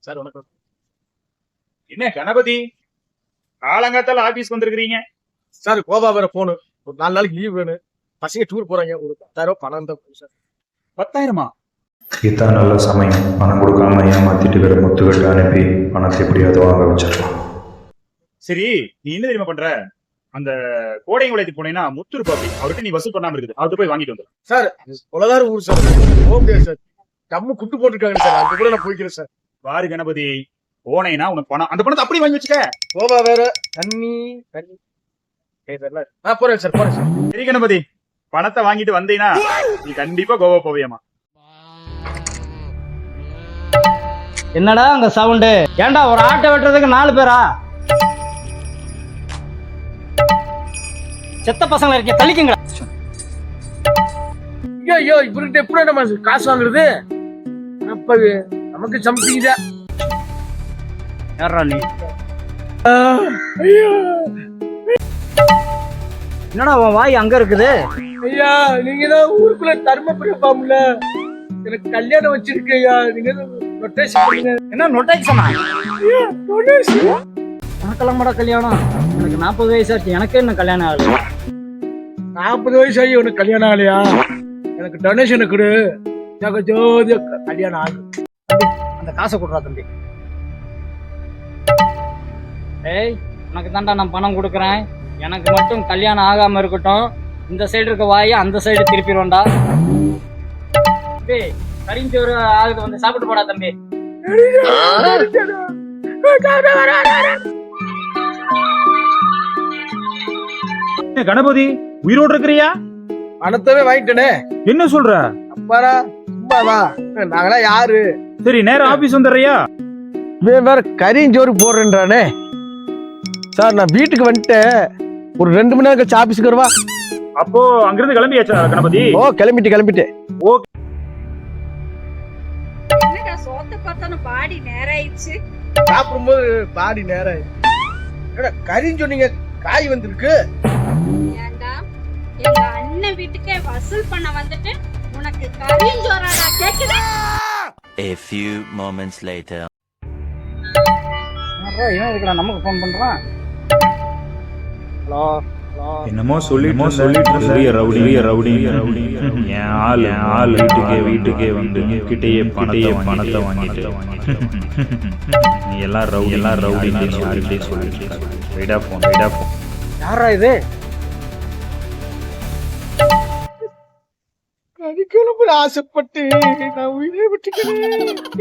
Sir வணக்கம். என்ன கணபதி காலங்காத்தால ஆபீஸ் வந்திருக்கிறீங்க? சார் கோவா வேற போகணும். ஒரு 4 நாளைக்கு லீவ் வேணும். பசங்க டூர் போறாங்க. ஒரு 10,000 பணம் தான் சார். 10,000? இதான் நல்ல சமயம். பணம் கொடுக்காம ஏமாத்திட்டு வேற முத்துக்கிட்டு அனுப்பி பணத்தை எப்படியாவது வாங்க வச்சிடலாம். சரி, நீ என்ன தெரியுமா பண்ற? அந்த கோடை உலகத்துக்கு போனீங்கன்னா முத்து இருப்பாப்பி, அவர்கிட்ட நீ வசூல் பண்ணாம இருக்குது, அவர்கிட்ட போய் வாங்கிட்டு வந்து. சார் உலகார ஊர் சார், போக முடியாது சார். கம்மு குட்டு போட்டுருக்காங்க சார், அது கூட நான் போய்க்கிறேன் சார். பாரு கணபதி, போனேன்னா உனக்கு பணம், அந்த பணத்தை அப்படி வாங்கி வச்சுக்க. கோவா வேற தண்ணி போறேன் சார், போறேன் சார். சரி கணபதி, பணத்தை வாங்கிட்டு வந்தீங்கன்னா நீ கண்டிப்பா கோவா போவியமா? என்னடா அங்க சவுண்டு? ஏன்டா ஒரு ஆட்டை வெட்டுறதுக்கு 4 பேரா? செத்த பசங்க இருக்க தள்ளிக்குங்க. ஐயோ இவர்கிட்ட எப்படி நம்ம காசு வாங்குறது? நமக்கு சம்திங் தான். யாரா நீ? என்னடா உன் வாய் அங்க இருக்குது? ஐயா நீங்க தான் ஊருக்குள்ள தர்மபுரி பாம்புல எனக்கு கல்யாணம் வச்சிருக்கையா, நீங்க என்ன நொட்டேஷனா? உனக்கெல்லாம் கூட கல்யாணம்? எனக்கு 40 வயசாச்சு, எனக்கே இன்னும் கல்யாணம் ஆகல. 40 வயசு ஆகி உனக்கு கல்யாணம் ஆகலையா? எனக்கு டொனேஷன் கொடு, ஜோதியா கல்யாணம் ஆகும். அந்த காசை கொடுறா தம்பி. ஏய், உனக்கு தான்டா நான் பணம் கொடுக்குறேன். எனக்கு மட்டும் கல்யாணம் ஆகாம இருக்கட்டும். இந்த சைடு இருக்க வாயை அந்த சைடு திருப்பிடுவோம்டா. தம்பி கரிஞ்சோறு ஆகுது, வந்து சாப்பிட்டு போடா தம்பி. கணபதி உயிரோடு இருக்கிறியா? பணத்தவே வாங்கிட்டனே. என்ன சொல்ற? அப்பாரா சும்மாவா, நாங்களாம் யாரு? சரி, நேரம் ஆபீஸ் வந்துடுறியா? வேற கரிஞ்சோறு போடுறேன்றானே. சார் நான் வீட்டுக்கு வந்துட்டேன், ஒரு 2 மணி நேரம் கழிச்சு ஆபீஸ்க்கு வருவா. அப்போ அங்கிருந்து கிளம்பியாச்சா கணபதி? ஓ கிளம்பிட்டேன். ஓகே. என்னடா சோத்த பார்த்தா பாடி நேராயிடுச்சு. சாப்பிடும்போது பாடி நேரம். கரின்னு சொன்னீங்க, காய் வந்திருக்கு. ஏண்டா எங்க அண்ணன் வீட்டுக்கே வசூல் பண்ண வந்துட்டு உனக்கு கரிஞ்சோறாடா கேக்குதா? A few moments later. இவன் இருக்கிறா நமக்கு ஃபோன் பண்றான். ஹலோ என்னமோ சொல்லிட்டு ரவுடி என் ஆள் வீட்டுக்கே வந்து கிட்டேயே பணத்தை வாங்கிட்டு நீ எல்லாம் ரவுடி யாருக்கிட்டே சொல்லிட்டு வைடா போன். யாரா இது? கறிக்கொழும்பு ஆசைப்பட்டு நான் உயிரை விட்டுக்கிறேன்.